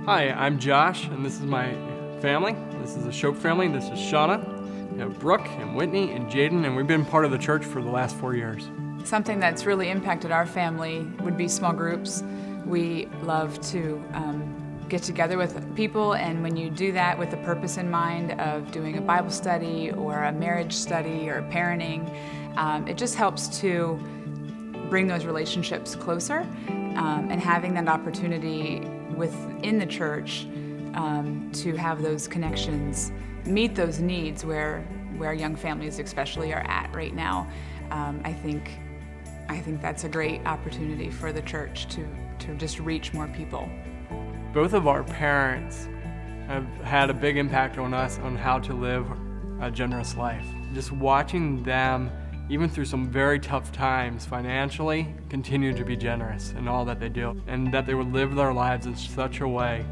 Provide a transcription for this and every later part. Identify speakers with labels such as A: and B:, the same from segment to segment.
A: Hi, I'm Josh, and this is my family. This is the Shope family. This is Shonna. We have Brooke and Whitney and Jaden, and we've been part of the church for the last 4 years.
B: Something that's really impacted our family would be small groups. We love to get together with people, and when you do that with the purpose in mind of doing a Bible study or a marriage study or parenting, it just helps to bring those relationships closer, and having that opportunity within the church to have those connections, meet those needs where young families especially are at right now. I think that's a great opportunity for the church to just reach more people.
A: Both of our parents have had a big impact on us on how to live a generous life. Just watching them, even through some very tough times financially, continue to be generous in all that they do, and that they would live their lives in such a way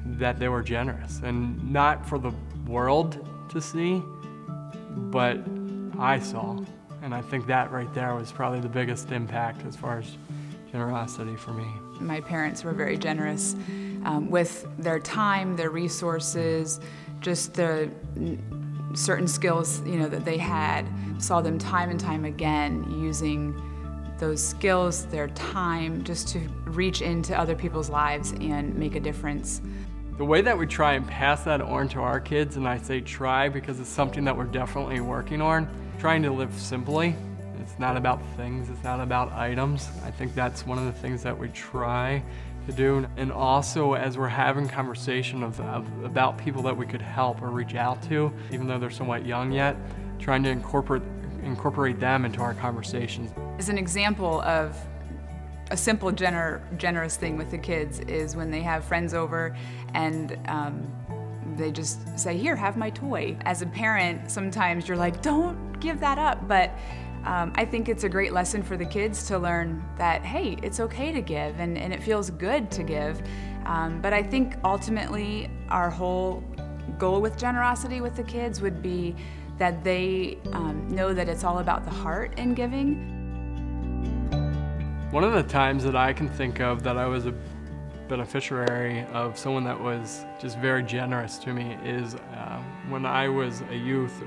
A: that they were generous, and not for the world to see, but I saw. And I think that right there was probably the biggest impact as far as generosity for me.
B: My parents were very generous with their time, their resources, just the certain skills that they had. Saw them time and time again using those skills, their time, just to reach into other people's lives and make a difference.
A: The way that we try and pass that on to our kids, and I say try because it's something that we're definitely working on, trying to live simply. It's not about things, it's not about items. I think that's one of the things that we try to do. And also, as we're having conversation about people that we could help or reach out to, even though they're somewhat young yet, trying to incorporate them into our conversations.
B: As an example of a simple generous thing with the kids is when they have friends over and they just say, "Here, have my toy." As a parent, sometimes you're like, don't give that up, but I think it's a great lesson for the kids to learn that, hey, it's okay to give, and it feels good to give. But I think ultimately our whole goal with generosity with the kids would be that they know that it's all about the heart in giving.
A: One of the times that I can think of that I was a beneficiary of someone that was just very generous to me is when I was a youth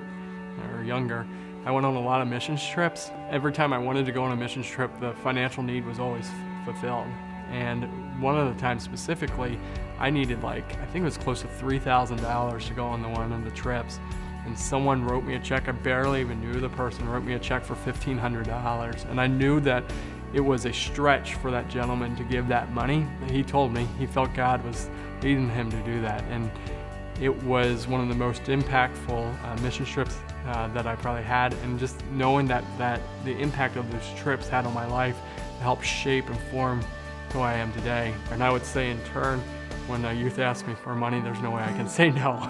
A: or younger. I went on a lot of missions trips. Every time I wanted to go on a missions trip, the financial need was always fulfilled. And one of the times specifically, I needed I think it was close to $3,000 to go on one of the trips. And someone wrote me a check, I barely even knew the person, wrote me a check for $1,500. And I knew that it was a stretch for that gentleman to give that money. He told me he felt God was leading him to do that. And it was one of the most impactful mission trips that I probably had, and just knowing that the impact of those trips had on my life helped shape and form who I am today. And I would say in turn, when a youth asks me for money, there's no way I can say no.